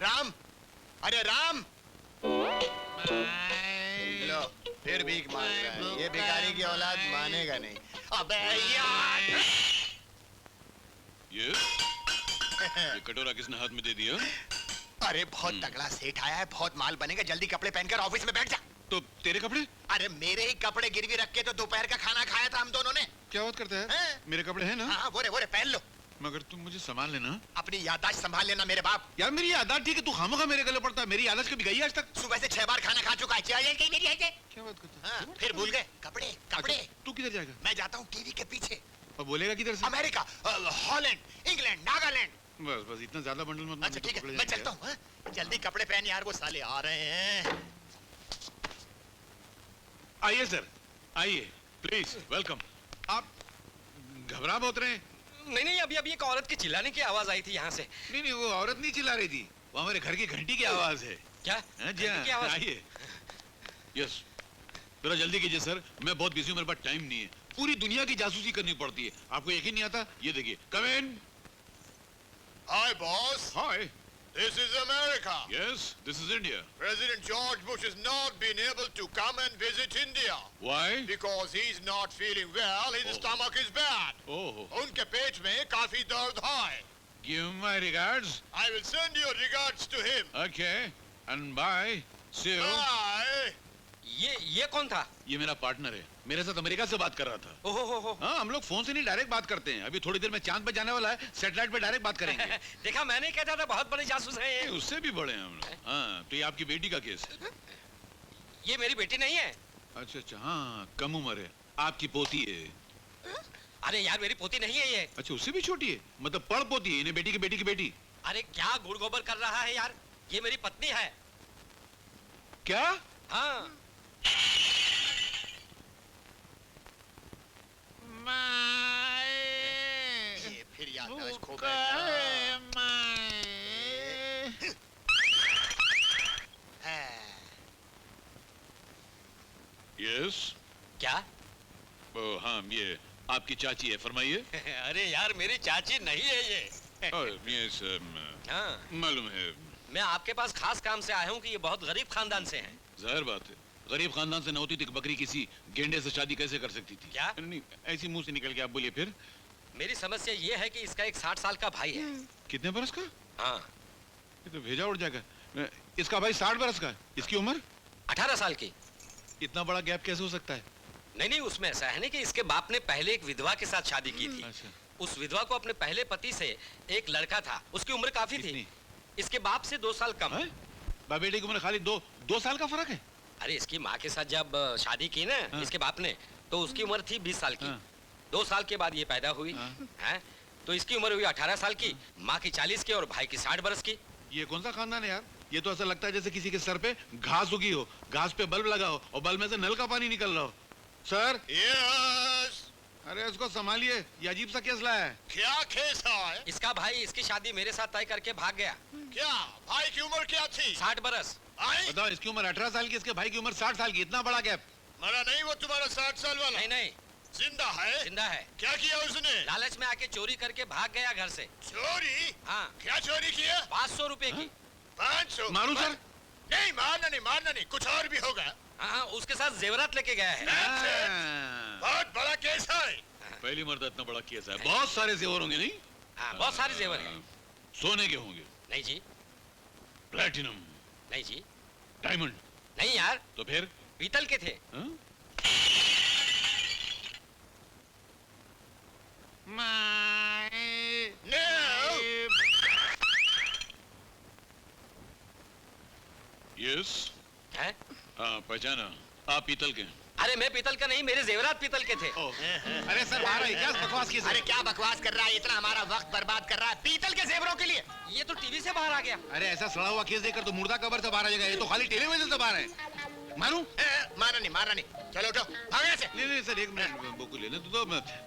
राम, अरे राम। लो फिर भीख मांग रहा है। ये भिखारी की औलाद मानेगा नहीं। अबे यार। ये कटोरा किसने हाथ में दे दिया? अरे बहुत तगड़ा सेठ आया है, बहुत माल बनेगा, जल्दी कपड़े पहनकर ऑफिस में बैठ जा। तो तेरे कपड़े? अरे मेरे ही कपड़े गिरवी रख के तो दोपहर का खाना खाया था हम दोनों ने। क्या बात करता है? मेरे कपड़े हैं ना? हाँ वो रे पहन लो। मगर तुम मुझे संभाल लेना। अपनी याददाश्त संभाल लेना मेरे बाप। यार मेरी याददाश्त ठीक है, तू खामोखा मेरे गले पड़ता है। मेरी याददाश्त कभी गई आज तक? सुबह से 6 बार खाना खा चुका है। क्या बात करता है? हाँ, फिर भूल गए कपड़े कपड़े। तू किधर जाएगा? मैं जाता हूँ टीवी के पीछे। और बोलेगा किधर से? America, Holland, England, Nagaland. बस बस इतना ज्यादा बंडल मत। अच्छा ठीक है, मैं चलता हूँ। जल्दी कपड़े पहन यार, वो साले आ रहे हैं। आइए सर, आइए प्लीज, वेलकम। आप घबरा बहुत रहे हैं? नहीं, अभी एक औरत की चिल्लाने की आवाज आई थी यहाँ से। नहीं, वो औरत नहीं चिल्ला रही थी, वो हमारे घर की घंटी की आवाज है। क्या? जी हाँ, आइए। यस, जरा जल्दी कीजिए सर, मैं बहुत बिजी हूँ, मेरे पास टाइम नहीं है। पूरी दुनिया की जासूसी करनी पड़ती है, आपको यकीन नहीं आता? ये देखिए, कम इन। Hi boss. Hi. This is America. Yes, this is India. President George Bush has not been able to come and visit India. Why? Because he's not feeling well. His stomach is bad. Oh. उनके पेट में काफी दर्द है. Give him my regards. I will send your regards to him. Okay. And bye. See you. Bye. ये कौन था? ये मेरा पार्टनर है, मेरे साथ अमेरिका से बात कर रहा था। ओहो। हाँ, हम लोग फोन से नहीं डायरेक्ट बात करते हैं। अभी थोड़ी देर में चांद पे जाने वाला है, सैटेलाइट पे डायरेक्ट बात करेंगे। देखा, मैंने कहता था बहुत बड़े जासूस हैं ये। उससे भी बड़े हैं हम लोग। हाँ, तो ये आपकी बेटी का केस है? ये मेरी बेटी नहीं है। अच्छा, हाँ, कम उम्र है, आपकी पोती है। अरे यार, मेरी पोती नहीं है ये। अच्छा, उससे भी छोटी है, मतलब पड़ पोती है, इन्हें बेटी की बेटी की बेटी। अरे क्या गुड़ गोबर कर रहा है यार, ये मेरी पत्नी है। क्या? हाँ। ये फिर याददाश्त खो बैठा। यस। क्या? हाँ, ये आपकी चाची है, फरमाइए। अरे यार, मेरी चाची नहीं है ये। यस, हाँ, मालूम है। मैं आपके पास खास काम से आया हूँ कि ये बहुत गरीब खानदान से हैं। जाहिर बात है, गरीब खानदान से न होती तो बकरी किसी गेंडे से शादी कैसे कर सकती थी? क्या? नहीं, ऐसी मुंह से निकल के आप बोलिए फिर। मेरी समस्या ये है कि इसका एक 60 साल का भाई है। कितने बरस का? हाँ। ये तो भेजा उड़ जाएगा। इसका भाई 60 बरस का है, इसकी उम्र 18 साल की। इतना बड़ा गैप कैसे हो सकता है? नहीं, उसमें ऐसा है ना कि इसके बाप ने पहले एक विधवा के साथ शादी की थी। अच्छा। उस विधवा को अपने पहले पति से एक लड़का था, उसकी उम्र काफी थी, इसके बाप से 2 साल कम। बाप बेटे की उम्र खाली दो साल का फर्क है? अरे इसकी माँ के साथ जब शादी की ना इसके बाप ने, तो उसकी उम्र थी 20 साल की। 2 साल के बाद ये पैदा हुई है, तो इसकी उम्र हुई 18 साल की, माँ की 40 की और भाई की 60 बरस की। ये कौन सा खानदान है यार? ये तो ऐसा लगता है जैसे किसी के सर पे घास उगी हो, घास पे बल्ब लगा हो और बल्ब में से नल का पानी निकल रहा हो। सर। यस। अरे इसको संभालिए, ये अजीब सा केस लाया है। क्या केस है? इसका भाई इसकी शादी मेरे साथ तय करके भाग गया। क्या भाई की उम्र क्या थी? 60 बरस। बताओ, इसकी उम्र 18 साल की, इसके भाई की उम्र 60 साल की, इतना बड़ा गैप। मरा नहीं वो तुम्हारा 60 साल वाला? नहीं, जिंदा है? जिंदा है। क्या किया उसने? लालच में आके चोरी करके भाग गया घर से। चोरी? हाँ। क्या चोरी किया? 500 रुपए की। 500? मारू सर? नहीं, मारना नहीं, कुछ और भी होगा। हाँ, उसके साथ जेवरात लेके गया है। बहुत बड़ा केस है। पहली मर्द इतना बड़ा केस है, बहुत सारे जेवर होंगे नहीं? हाँ, बहुत सारे जेवर हैं। सोने के होंगे? नहीं जी। प्लैटिनम? नहीं जी। डायमंड? नहीं यार। तो फिर? पीतल के थे। यस। हैं? हाँ, पहचाना, आप पीतल के? अरे मैं पीतल का नहीं, मेरे जेवरात पीतल के थे। अरे सर, बाहर आई, क्या बकवास की? अरे क्या बकवास कर रहा है, इतना हमारा वक्त बर्बाद कर रहा है पीतल के जेवरों के लिए? ये तो टीवी से बाहर आ गया। अरे ऐसा सड़ा हुआ केस देखकर तो मुर्दा कबर से बाहर आ जाएगा, ये तो खाली टेलीविजन से बाहर है। मारू? मारना नहीं, चलो उठो, भागो यहाँ से। नहीं सर, एक मिनट, बुक लेने तो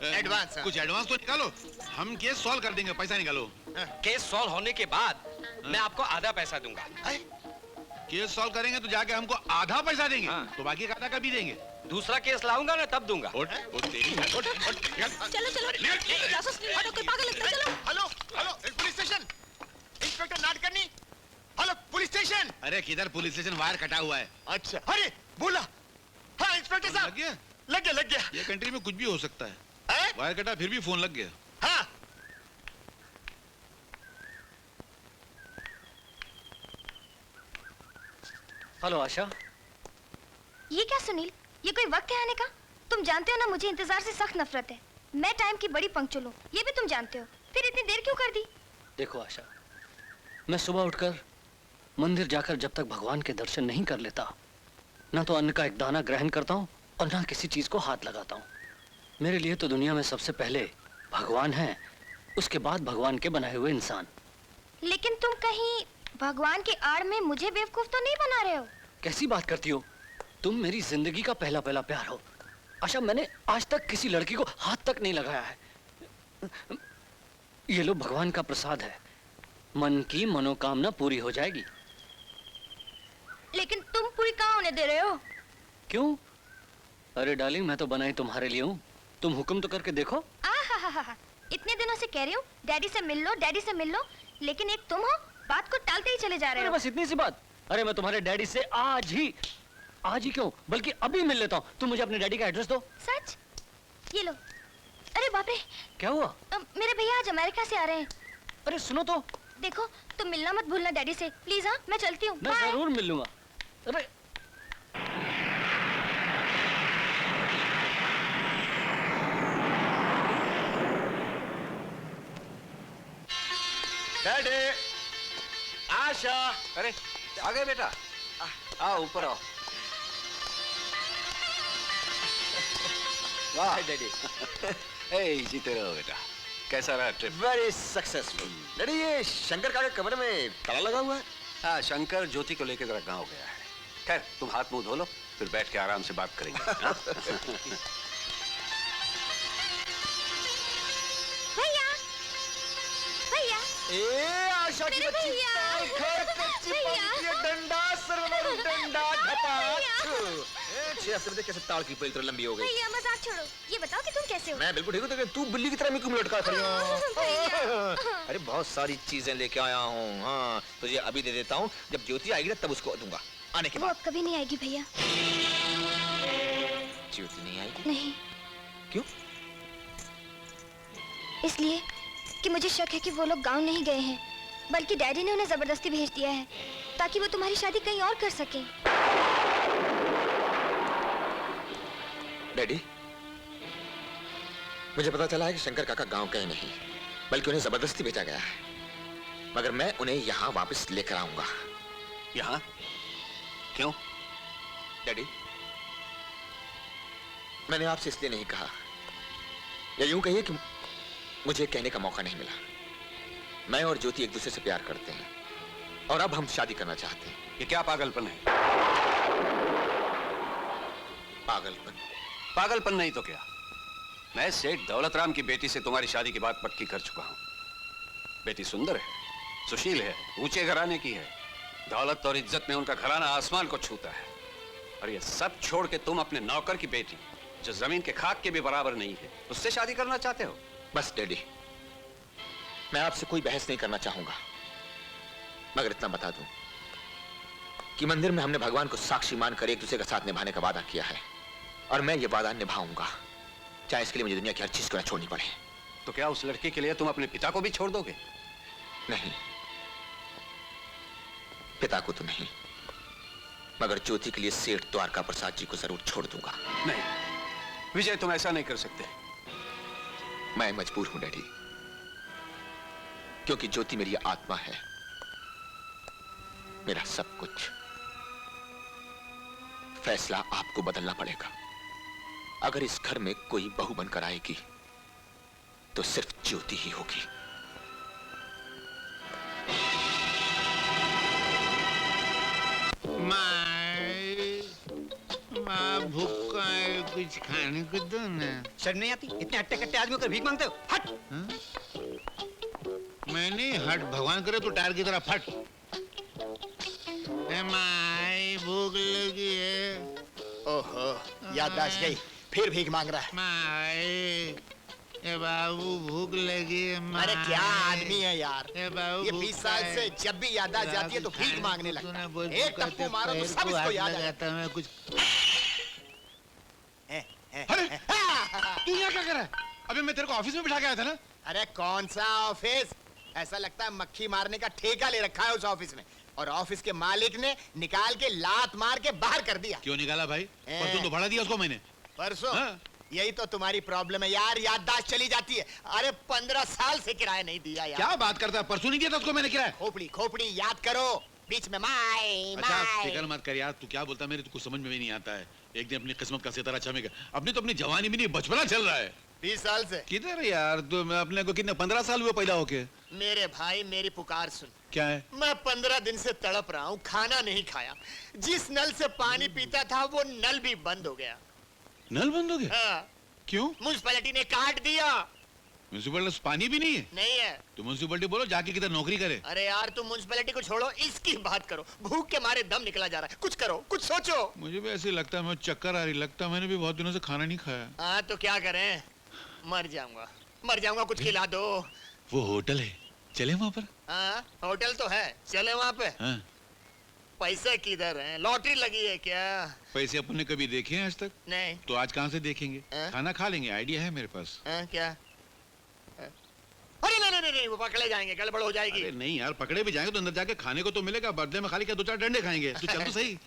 एडवांस कुछ एडवांस तो निकालो, हम केस सॉल्व कर देंगे, पैसा निकालो। केस सॉल्व होने के बाद मैं आपको आधा पैसा दूंगा। केस सॉल्व करेंगे तो जाके हमको आधा पैसा देंगे? तो बाकी का आधा कभी देंगे? दूसरा केस लाऊंगा ना तब दूंगा। चलो जासूस नहीं, कोई पागल लगता है, चलो। Hello, police station, inspector Natkarni. Hello अरे किधर पुलिस स्टेशन वायर कटा हुआ है। अच्छा, अरे बोला। हाँ इंस्पेक्टर लग साहब। गया? लग गया। ये कंट्री में कुछ भी हो सकता है। हैं? वायर कटा फिर भी फोन लग गया। हाँ। हेलो आशा। ये क्या सुनील, ये कोई वक्त है आने का? तुम जानते हो ना मुझे इंतजार से सख्त नफरत है। मैं टाइम की बड़ी पंक्चुअल हूँ, ये भी तुम जानते हो। फिर इतनी देर क्यों कर दी? देखो आशा, मैं सुबह उठकर मंदिर जाकर जब तक भगवान के दर्शन नहीं कर लेता, ना तो अन्न का एक दाना ग्रहण करता हूँ और ना किसी चीज को हाथ लगाता हूँ। मेरे लिए तो दुनिया में सबसे पहले भगवान है, उसके बाद भगवान के बनाए हुए इंसान। लेकिन तुम कहीं भगवान के आड़ में मुझे बेवकूफ तो नहीं बना रहे हो? कैसी बात करती हो? तुम मेरी जिंदगी का पहला प्यार हो आशा। मैंने आज तक किसी लड़की को हाथ तक नहीं लगाया है। ये लो भगवान का प्रसाद है, मन की मनोकामना पूरी हो जाएगी। लेकिन तुम पूरी कहाँ होने दे रहे हो? क्यों? अरे डार्लिंग, मैं तो बना ही तुम्हारे लिए हूँ। तुम हुक्म तो करके देखो। आहा, इतने दिनों से कह रही हूँ डैडी से मिल लो, डैडी से मिल लो, लेकिन एक तुम हो, बात को टालते ही चले जा रहे अरे हो। बस इतनी सी बात। अरे मैं तुम्हारे डैडी से आज ही क्यों बल्कि अभी मिल लेता हूँ। तुम मुझे अपने डैडी का एड्रेस दो। सच? ये लो। अरे बाप रे, क्या हुआ? मेरे भैया आज अमेरिका से आ रहे हैं। अरे सुनो तो। देखो तुम मिलना मत भूलना डैडी से, प्लीज। हाँ मैं चलती हूँ। मैं बाय। जरूर मिल लूंगा। अरे डैडी, आशा। अरे आ गए बेटा, आओ ऊपर आओ। वाह डैडी। ए जीते रहो बेटा। कैसा रहा ट्रिप? Very successful. डैडी ये शंकर का कमरे में ताला लगा हुआ है। हाँ, शंकर ज्योति को लेकर जरा गाँव गया है। खैर तुम हाथ मुंह धो लो, फिर बैठ के आराम से बात करेंगे। हाँ? भैया, भैया, ए आशा की मेरे बच्ची, भैया। ताल खैर कच्ची भैया। पंक्ति है, डंडा सरवर डंडा धपाक। भैया। छह हफ्ते कैसे ताड़ की पेल तो लंबी हो गई। भैया मजाक छोड़ो, ये बताओ कि तुम कैसे हो? मैं बिल्कुल ठीक हूँ, तो तू बिल्ली की तरह मेरे को लटका खड़ी भैया। हो। अरे बहुत सारी चीजें लेके आया हूँ। हाँ तुझे अभी दे देता हूँ, जब ज्योति आएगी ना तब उसको दूंगा आने के वो बाद। अब कभी नहीं आएगी भैया। ज्योति नहीं आएगी? नहीं। क्यों? इसलिए कि मुझे शक है कि वो लोग गांव नहीं गए हैं, बल्कि डैडी ने उन्हें जबरदस्ती भेज दिया है ताकि वो तुम्हारी शादी कहीं और कर सके। डैडी, मुझे पता चला है कि शंकर काका गांव गए नहीं, बल्कि उन्हें जबरदस्ती भेजा गया है। मगर मैं उन्हें यहाँ वापस लेकर आऊंगा। यहाँ? क्यों? डैडी, मैंने आपसे इसलिए नहीं कहा, या यूं कहिए कि मुझे कहने का मौका नहीं मिला। मैं और ज्योति एक दूसरे से प्यार करते हैं और अब हम शादी करना चाहते हैं। ये क्या पागलपन है? पागलपन? पागलपन नहीं तो क्या। मैं सेठ दौलत राम की बेटी से तुम्हारी शादी की बात पक्की कर चुका हूँ। बेटी सुंदर है, सुशील है, ऊंचे घराने की है। दौलत और इज्जत में उनका घराना आसमान को छूता है। और ये सब छोड़ के तुम अपने नौकर की बेटी, जो जमीन के खाक के भी बराबर नहीं है, उससे शादी करना चाहते हो? बस डैडी, मैं आपसे कोई बहस नहीं करना चाहूंगा, मगर इतना बता दूं कि मंदिर में हमने भगवान को साक्षी मानकर एक दूसरे का साथ निभाने का वादा किया है, और मैं ये वादा निभाऊंगा, चाहे इसके लिए मुझे दुनिया की हर चीज को न छोड़नी पड़े। तो क्या उस लड़की के लिए तुम अपने पिता को भी छोड़ दोगे? नहीं, पिता को तो नहीं, मगर ज्योति के लिए सेठ द्वारका प्रसाद जी को जरूर छोड़ दूंगा। नहीं विजय, तुम ऐसा नहीं कर सकते। मैं मजबूर हूं डैडी, क्योंकि ज्योति मेरी आत्मा है, मेरा सब कुछ। फैसला आपको बदलना पड़ेगा। अगर इस घर में कोई बहू बनकर आएगी तो सिर्फ ज्योति ही होगी। माँ भूखा है, कुछ खाने को दो ना। शर्म नहीं आती? इतने हट्टे कट्टे आदमी होकर भीख मांगते हो? हट! मैं नहीं हट, भगवान करे तो टायर की तरह फट। माई भूख लगी है। ओहो, याददाश्त गई, फिर भीख मांग रहा है। माई ए बाबू भूख लगी है अरे क्या आदमी है यार, ए बाबू ये भूख 20 साल है। से जब भी याद आ जाती है तो भीख मांगने लगता तूने है। बहुत एक भूखा टप्पू थे, मारो तो पैर सब को इसको हाथ याद आ लगाता मैं कुछ अरे तू यहाँ क्या कर रहा है? अबे मैं तेरे को ऑफिस में बिठा के आया था ना। अरे कौन सा ऑफिस, ऐसा लगता है मक्खी मारने का ठेका ले रखा है उस ऑफिस में, और ऑफिस के मालिक ने निकाल के लात मार के बाहर कर दिया। क्यों निकाला भाई? पर तू तो भाड़ा दिया उसको मैंने। परसों हाँ? यही तो तुम्हारी प्रॉब्लम है यार, याददाश्त चली जाती है। अरे 15 साल से किराया नहीं दिया यार। क्या बात करता है? परसों नहीं दिया था उसको मैंने किराया। खोपड़ी खोपड़ी याद करो, बीच में माई अच्छा माई। फिक्र मत कर यार, तू क्या बोलता है मेरे तो कुछ समझ में भी नहीं आता है। एक दिन अपनी किस्मत का सितारा चमेगा, अपनी तो अपनी जवानी भी नहीं बचपना चल रहा है। 20 साल से किधर है यार तू? मैं अपने को कितने 15 साल हुए पैदा होके। मेरे भाई मेरी पुकार सुन। क्या है? मैं 15 दिन से तड़प रहा हूँ, खाना नहीं खाया। जिस नल से पानी पीता था वो नल भी बंद हो गया। नल बंद हो गया? हाँ, क्यों? म्युनिसिपैलिटी ने काट दिया। म्यूनिसिपल पानी भी नहीं है? नहीं है। तो म्यूनिसिपलिटी बोलो जाके किधर नौकरी करे। अरे यार तुम म्युनिसिपैलिटी को छोड़ो, इसकी बात करो। भूख के मारे दम निकला जा रहा है, कुछ करो, कुछ सोचो। मुझे भी ऐसे लगता है, मैं चक्कर आ रही लगता है, मैंने भी बहुत दिनों से खाना नहीं खाया। हाँ तो क्या करें, मर जाऊंगा, मर जाऊंगा, कुछ खिला दो। वो होटल है, चले वहाँ पर? हाँ होटल तो है, चले वहाँ पे। हाँ। पैसे किधर हैं? लॉटरी लगी है क्या? पैसे अपन ने कभी देखे हैं आज तक? नहीं। तो आज कहाँ से देखेंगे? खाना खा लेंगे, आइडिया है मेरे पास। क्या? अरे नहीं नहीं नहीं, वो पकड़े जाएंगे, गड़बड़ हो जाएगी। अरे नहीं यार, पकड़े भी जाएंगे तो अंदर जाके खाने को तो मिलेगा, बदले में खाली क्या 2-4 डंडे खाएंगे। तू चल तो सही।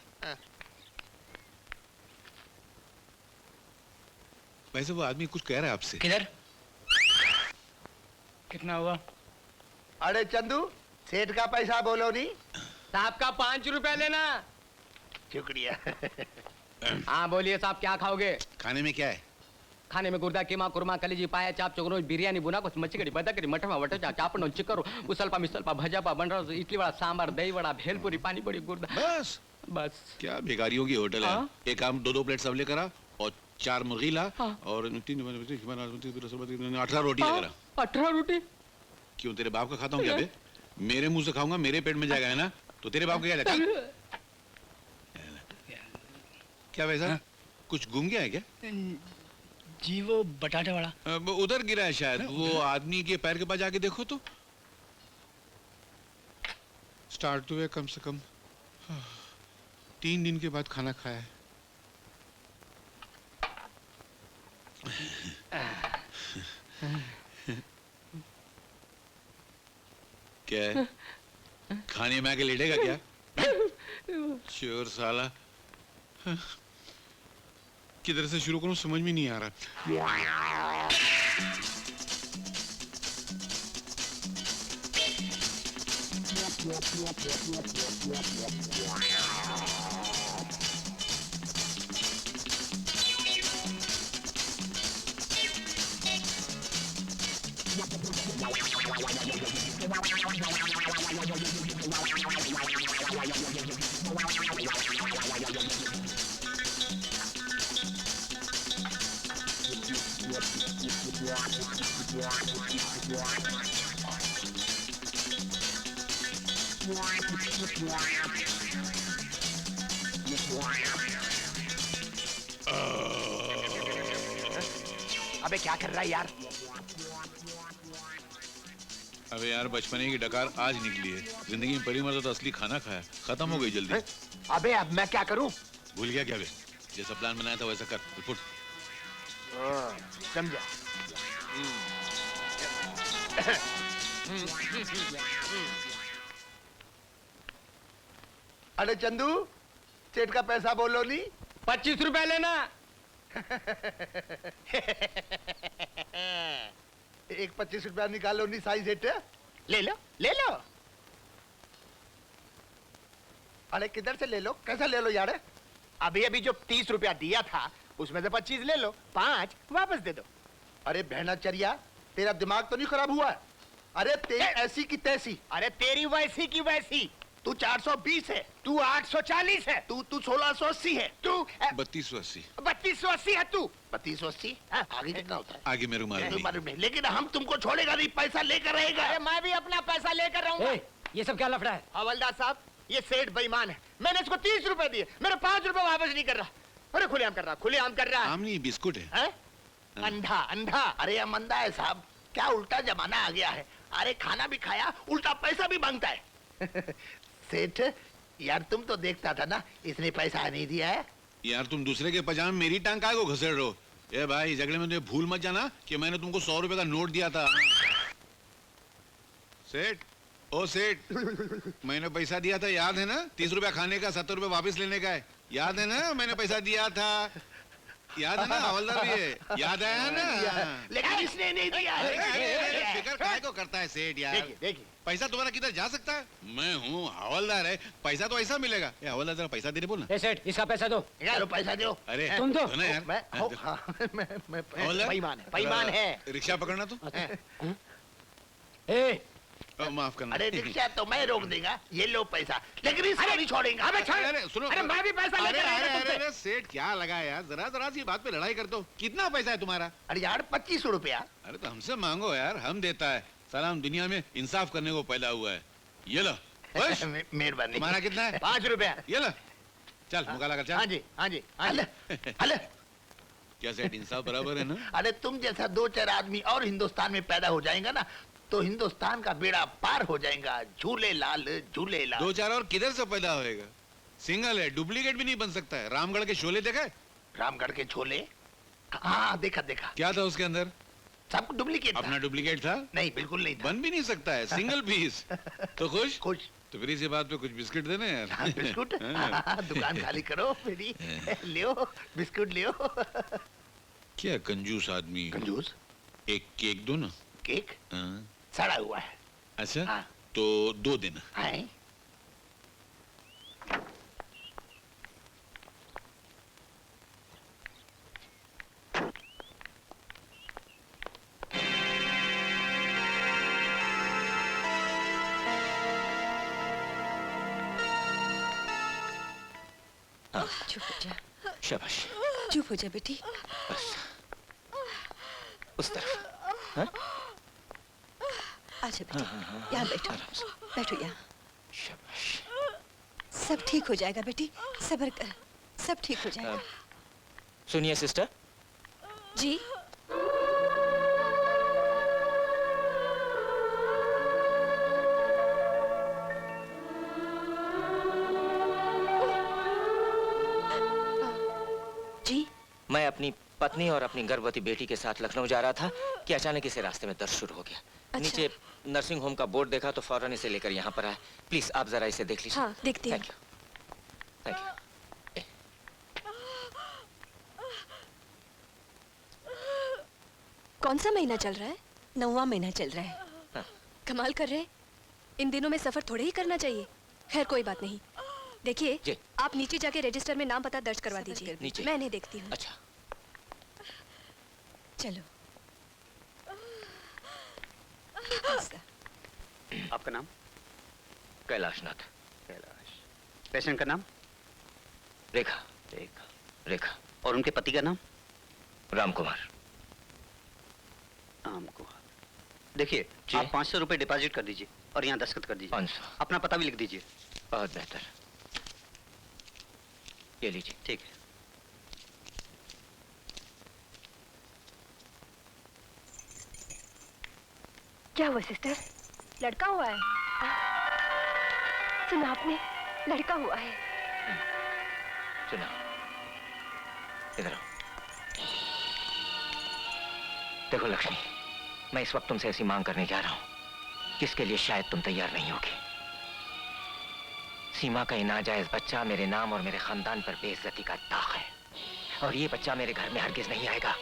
वैसे वो आदमी कुछ कह रहा है आपसे। किधर? कितना हुआ? अरे चंदू, सेठ का पैसा बोलो नहीं। साहब का 5 रुपए लेना। शुक्रिया। हाँ बोलिए साहब, क्या खाओगे? खाने में क्या है? खाने में गुर्दा कीमा कुरमा कलेजी पाया चाप चोगरो बिरयानी बुना को मच्छी बदकरी मटन वटन चापण चिक्कर उसल्पा मिसल्पा भजापा बंडा इडली वड़ा सांबार दही वड़ा भेलपुरी पानी पूरी गुर्दा। बस बस क्या बेकारियों की होटल है। हाँ? एक काम 2-2 प्लेट सब लेकर आ और 4 मुर्गी ला। हाँ? और 18 रोटी लेकर आ। 18 रोटी? क्यों तेरे बाप का खाता हूँ क्या बे? मेरे मुंह से खाऊंगा, मेरे पेट में जाएगा है ना, तो तेरे बाप का क्या जाएगा? क्या वैसा कुछ गुम गया है क्या? जी वो बटाटे वाला वो उधर गिरा है शायद। वो आदमी के पैर के पास जाके देखो तो। स्टार्ट हुए कम से कम 3 दिन के बाद खाना खाया है। क्या है? खाने में आके लेटेगा क्या? चोर साला। किधर से शुरू करूं समझ में नहीं आ रहा। अबे क्या कर रहा है यार? अबे यार बचपने की डकार आज निकली है। जिंदगी में पहली मर्तबा तो असली खाना खाया, खत्म हो गई जल्दी। अबे अब मैं क्या करूं? भूल गया क्या बे? जैसा प्लान बनाया था वैसा कर, फुट। समझा। अरे चंदू, सेठ का पैसा बोलो नहीं। 25 रुपए लेना। एक 25 रुपया निकालो नहीं साई सेठ। ले लो ले लो। अरे किधर से ले लो, कैसा ले लो यार? अभी अभी जो 30 रुपया दिया था उसमें से 25 ले लो, 5 वापस दे दो। अरे बहनाचर्या, तेरा दिमाग तो नहीं खराब हुआ? अरे तेरी ऐसी की तैसी। अरे तेरी वैसी की वैसी। तू 420 है, तू 840 है, तू 1680 है, तू 3280। 3280 है तू। 3280। आगे कितना होता है? आगे मेरे को मालूम नहीं। मालूम नहीं, लेकिन हम तुमको छोड़ेगा नहीं, पैसा लेकर रहेगा। अरे मैं भी अपना पैसा लेकर रहूंगा। ये सब क्या लफड़ा है? हवलदार साहब, ये सेठ बेईमान है। मैंने इसको 30 रुपए दिए, मेरे 5 रुपए वापस नहीं कर रहा। अरे खुलेआम कर रहा, खुलेआम कर रहा है। आम नहीं बिस्कुट है। हैं? अंधा अंधा। अरे ये मंदा है साहब, क्या उल्टा जमाना आ गया है। अरे खाना भी खाया, उल्टा पैसा भी मांगता है। सेठ यार, तुम तो देखता था ना, इसने पैसा नहीं दिया है। यार तुम दूसरे के पजामे में मेरी टांग काहे को घसेड़ रहे हो? ए भाई, झगड़े में तुम्हें भूल मत जाना कि मैंने तुमको 100 रुपए का नोट दिया था। सेठ, ओ सेठ, मैंने पैसा दिया था, याद है ना? 30 रुपया खाने का, 70 रुपए वापस लेने का है, याद है ना? मैंने पैसा दिया था, याद है ना? हवलदार भी है, याद है ना? लेकिन इसने नहीं दिया है। फिक्र काहे को करता है सेठ यार? देखिए देखिए, पैसा तुम्हारा किधर जा सकता है? मैं हूँ हवलदार है, पैसा तो ऐसा मिलेगा। ए हवलदार, जरा पैसा दे दे, बोल ना। ए सेठ, इसका पैसा दो। यार पैसा दो। अरे तुम दो। ना यार, मैं हाँ, मैं हवलदार, बेईमान है। रिक्शा पकड़ना तो। ए, माफ करना। अरे रिक्शा तो मैं रोक देगा, ये लो पैसा, लेकिन इसको नहीं छोड़ेंगे। अरे सुनो, अरे मैं भी पैसा लेकर आया था तुमसे। अरे सेठ, क्या लगा यार, जरा जरा सी बात पे लड़ाई करते हो। कितना पैसा है तुम्हारा? अरे यार 25 रुपया। अरे तो हमसे मांगो यार, हम देता है। सलाम, दुनिया में इंसाफ करने को पैदा हुआ है। ये लो। बस, मेहरबानी। तुम्हारा कितना है? 5 रुपया। ये लो, चल मुकाला कर, हाँ चल। जी हाँ जी हाँ अले जी। अले, क्या सेठ, इंसाफ बराबर है ना? अरे तुम जैसा 2-4 आदमी और हिंदुस्तान में पैदा हो जाएगा ना, तो हिंदुस्तान का बेड़ा पार हो जाएगा। झूले लाल, झूले लाल। 2-4 और किधर से पैदा होएगा? सिंगल है, डुप्लीकेट भी नहीं बन सकता है। रामगढ़ के शोले देखा है? रामगढ़ के छोले, हाँ देखा देखा। क्या था उसके अंदर? सब डुप्लीकेट था। अपना डुप्लीकेट था? नहीं, बिल्कुल नहीं था। बन भी नहीं सकता है, सिंगल पीस। तो खुश? खुश। तो फिर इसी बात पे कुछ बिस्किट देना यार। हाँ, बिस्कुट। हाँ। हाँ, दुकान खाली करो मेरी, लियो बिस्कुट लियो। क्या कंजूस आदमी। कंजूस? एक केक दो ना। केक हाँ। सड़ा हुआ है। अच्छा, हाँ। तो 2 देना। हैं? चुप हो जा, शाबाश, चुप हो जा बेटी। बस उस तरफ। हाँ? आजा बेटी, यहाँ बैठो, आराम से। बैठो यहाँ। शाबाश। सब ठीक हो जाएगा बेटी, सब्र कर, सब ठीक हो जाएगा। सुनिए सिस्टर, जी जी, मैं अपनी पत्नी और अपनी गर्भवती बेटी के साथ लखनऊ जा रहा था कि अचानक इसे रास्ते में दर्द शुरू हो गया। अच्छा। नीचे नर्सिंग होम का बोर्ड देखा तो फौरन इसे लेकर यहाँ पर आया। प्लीज आप जरा इसे देख लीजिए। हाँ देखती हूँ। Thank you, thank you. कौन सा महीना चल रहा है? 9वां महीना चल रहा है। हाँ। कमाल कर रहे हैं, इन दिनों में सफर थोड़े ही करना चाहिए। खैर कोई बात नहीं, देखिए जी। आप नीचे जाके रजिस्टर में नाम पता दर्ज करवा सब्र कर दीजिए, नीचे। मैं इन्हें देखती हूँ। अच्छा, चलो। आपका नाम? कैलाशनाथ। कैलाश। पेशेंट का नाम? रेखा। रेखा। रेखा। और उनके पति का नाम? राम कुमार। राम कुमार। देखिए, जी। आप 500 रुपए डिपॉजिट कर दीजिए और यहाँ दस्तखत कर दीजिए। 500। अपना पता भी लिख दीजिए। बहुत बेहतर, ये लीजिए। ठीक है। क्या हुआ सिस्टर? लड़का हुआ है? सुना आपने, लड़का हुआ है। सुना, इधर आओ। देखो लक्ष्मी, मैं इस वक्त तुमसे ऐसी मांग करने जा रहा हूं जिसके लिए शायद तुम तैयार नहीं होगी। सीमा का ये नाजायज बच्चा मेरे नाम और मेरे खानदान पर बेइज्जती का दाग है, और ये बच्चा मेरे घर में हरगिज नहीं आएगा।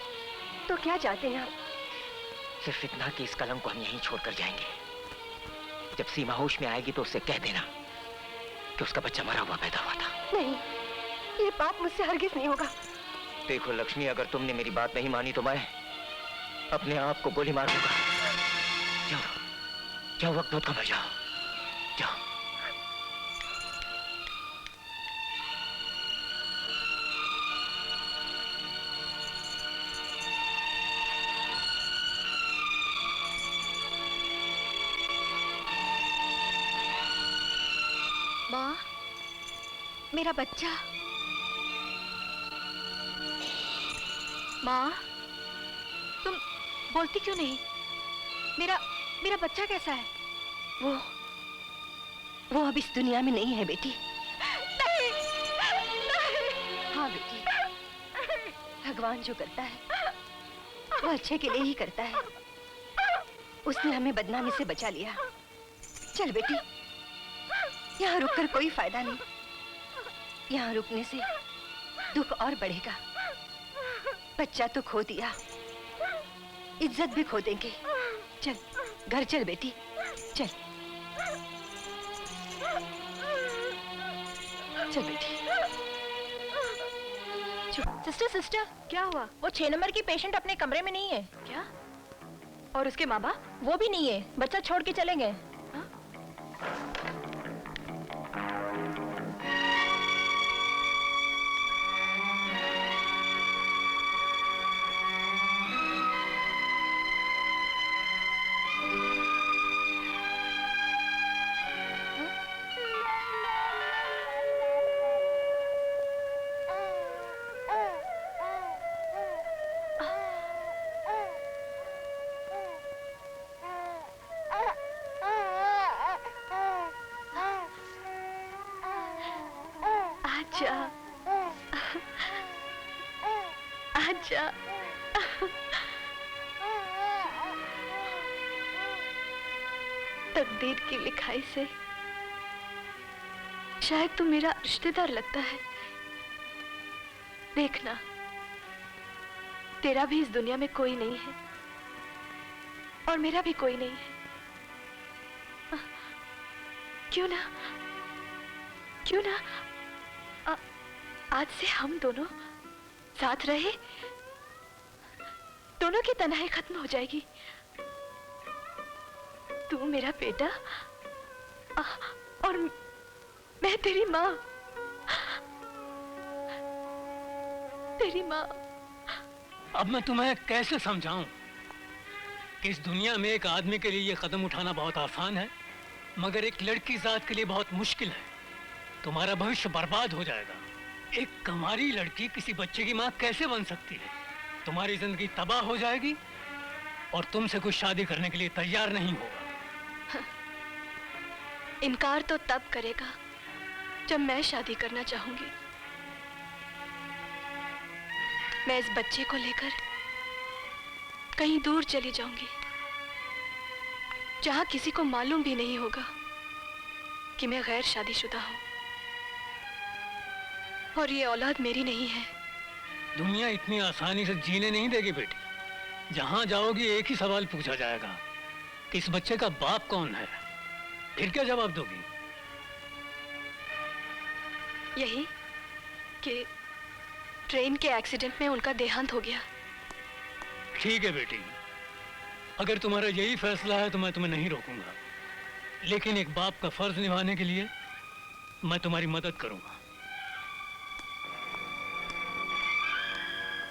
तो क्या चाहते हैं आप? सिर्फ इतना कि इस कलम को हम यहीं छोड़कर जाएंगे। जब सीमा होश में आएगी तो उससे कह देना कि उसका बच्चा मरा हुआ पैदा हुआ था। नहीं, ये बात मुझसे हरगिज नहीं होगा। देखो लक्ष्मी, अगर तुमने मेरी बात नहीं मानी तो मैं अपने आप को गोली मार दूंगा। जाओ जाओ, वक्त बहुत कम है, जाओ जाओ। माँ, मेरा बच्चा। माँ, बोलती क्यों नहीं? मेरा मेरा बच्चा कैसा है? वो अब इस दुनिया में नहीं है बेटी। नहीं, नहीं। हाँ बेटी, भगवान जो करता है वो अच्छे के लिए ही करता है। उसने हमें बदनामी से बचा लिया। चल बेटी, यहाँ रुककर कोई फायदा नहीं। यहाँ रुकने से दुख और बढ़ेगा। बच्चा तो खो दिया, इज्जत भी खो देंगे। चल घर चल बेटी, चल चल बेटी। सिस्टर सिस्टर, क्या हुआ? वो 6 नंबर की पेशेंट अपने कमरे में नहीं है। क्या? और उसके माँ बाप? वो भी नहीं है, बच्चा छोड़ के चले गए। आजा, तकदीर की लिखाई से शायद तू मेरा रिश्तेदार लगता है। देखना, तेरा भी इस दुनिया में कोई नहीं है और मेरा भी कोई नहीं है। क्यों ना आज से हम दोनों साथ रहे, दोनों की तन्हाई खत्म हो जाएगी। तू मेरा बेटा और मैं तेरी माँ। तेरी माँ। अब मैं तुम्हें कैसे समझाऊं कि इस दुनिया में एक आदमी के लिए ये कदम उठाना बहुत आसान है, मगर एक लड़की जात के लिए बहुत मुश्किल है। तुम्हारा भविष्य बर्बाद हो जाएगा। एक कमारी लड़की किसी बच्चे की माँ कैसे बन सकती है? तुम्हारी जिंदगी तबाह हो जाएगी और तुमसे कुछ शादी करने के लिए तैयार नहीं होगा। इनकार तो तब करेगा जब मैं शादी करना चाहूंगी। मैं इस बच्चे को लेकर कहीं दूर चली जाऊंगी, जहां किसी को मालूम भी नहीं होगा कि मैं गैर शादीशुदा हूं और ये औलाद मेरी नहीं है। दुनिया इतनी आसानी से जीने नहीं देगी बेटी। जहां जाओगी एक ही सवाल पूछा जाएगा कि इस बच्चे का बाप कौन है। फिर क्या जवाब दोगी? यही कि ट्रेन के एक्सीडेंट में उनका देहांत हो गया। ठीक है बेटी, अगर तुम्हारा यही फैसला है तो मैं तुम्हें नहीं रोकूंगा, लेकिन एक बाप का फर्ज निभाने के लिए मैं तुम्हारी मदद करूंगा।